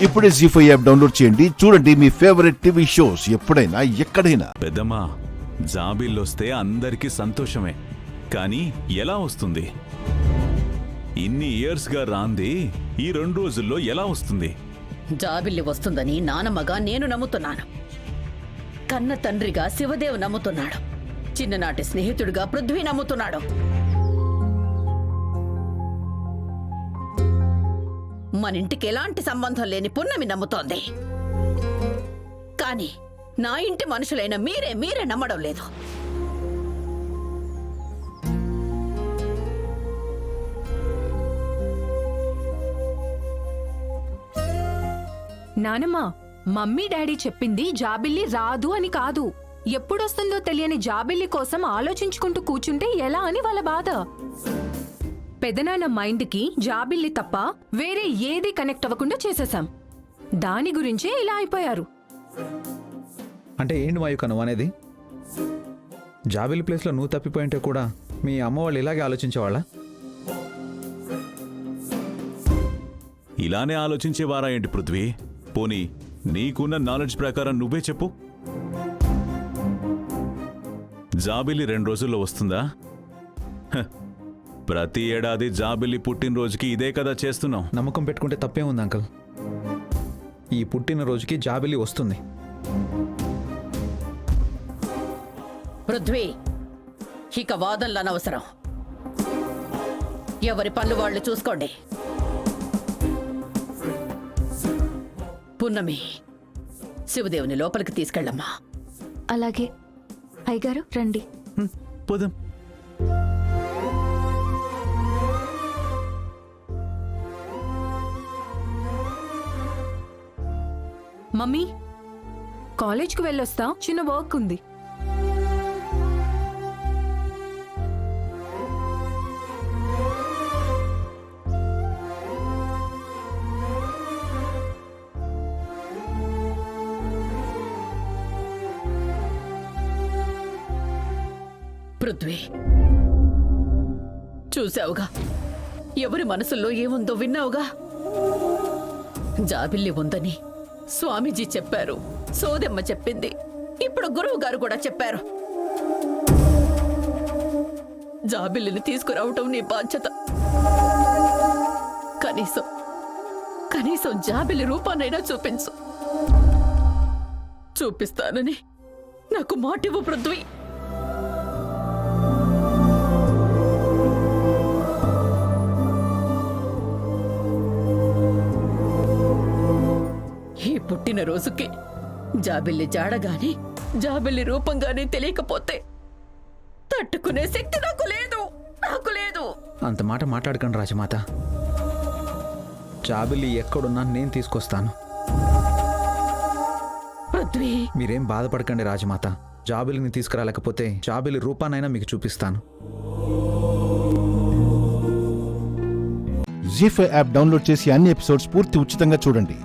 ఇప్పుడే జీ5 app download చేయండి. చూడండి మీ ఫేవరెట్ టీవీ షోస్ ఎప్పుడైనా ఎక్కడైనా. పెద్దమ్మా, జాబిల్లొస్తే అందరికీ సంతోషమే, కానీ ఎలా వస్తుంది? ఇన్ని ఇయర్స్గా రాంది ఈ 2 రోజుల్లో ఎలా వస్తుంది? జాబిల్లి వస్తుందని నానమ్మగా నేను నమ్ముతున్నాను. కన్న తండ్రిగా శివదేవ్ నమ్ముతున్నాడు. చిన్ననాటి స్నేహితుడిగా పృథ్వీ నమ్ముతున్నాడు. మనింటికి ఎలాంటి సంబంధం లేని పున్నమి నమ్ముతోంది. కానీ నా ఇంటి మనుషులైన మీరే నమ్మడం లేదు. నానమ్మా, మమ్మీ డాడీ చెప్పింది జాబిల్లి రాదు అని కాదు. ఎప్పుడొస్తుందో తెలియని జాబిల్లి కోసం ఆలోచించుకుంటూ కూర్చుంటే ఎలా అని వాళ్ళ బాధ. పెదనాన్న మైండ్కి జాబిల్లి తప్ప వేరే ఏది కనెక్ట్ అవ్వకుండా చేసేశాం. దాని గురించే ఇలా అయిపోయారు. అంటే ఏంటి మాయుక నువ్వు అనేది? జాబిల్లి ప్లేస్లో నువ్వు తప్పిపోయింటే కూడా మీ అమ్మ వాళ్ళు ఇలాగే ఆలోచించేవాళ్ళ? ఇలానే ఆలోచించేవారా ఏంటి పృథ్వీ? పోనీ నీకున్న నాలెడ్జ్ ప్రకారం నువ్వే చెప్పు. జాబిల్లి 2 రోజుల్లో వస్తుందా? ప్రతి ఏడాది జాబిల్లి పుట్టినరోజుకి ఇదే కదా చేస్తున్నాం. నమ్మకం పెట్టుకుంటే తప్పే ఉంది అంకుల్. ఈ పుట్టినరోజుకి జాబిల్లి వస్తుంది. పృథ్వీ, ఇక వాదనలు అనవసరం. ఎవరి పనులు వాళ్ళు చూసుకోండి. పున్నమి, శివదేవుని లోపలికి తీసుకెళ్ళమ్మా. అలాగే అయ్యగారు, రండి. పోదాం. మమ్మీ, కాలేజ్కి వెళ్ళొస్తా, చిన్న వర్క్ ఉంది. పృథ్వీ, చూసావుగా ఎవరి మనసుల్లో ఏముందో విన్నావుగా. జాబిల్లి ఉందని స్వామీజీ చెప్పారు, సోదెమ్మ చెప్పింది, ఇప్పుడు గురువు గారు కూడా చెప్పారు. జాబిల్లిని తీసుకురావటం నీ బాధ్యత. కనీసం జాబిల్లి రూపాన్నైనా చూపించు. చూపిస్తానని నాకు మాటివ్వు పృథ్వీ. ఈ పుట్టినరోజుకి జాబిల్లి జాడగాని జాబిల్లి రూపంగాని తెలియకపోతే తట్టుకునే శక్తి నాకు లేదు. అంత మాట మాట్లాడకండి రాజమాత. జాబిల్లి ఎక్కడున్నా నేను తీసుకొస్తాను. పృథ్వీ, మీరేం బాధపడకండి రాజమాత. జాబిల్లిని తీసుకురాలేకపోతే జాబిల్లి రూపానైనా మీకు చూపిస్తాను. జీ5 యాప్ డౌన్లోడ్ చేసి అన్ని ఎపిసోడ్స్ పూర్తి ఉచితంగా చూడండి.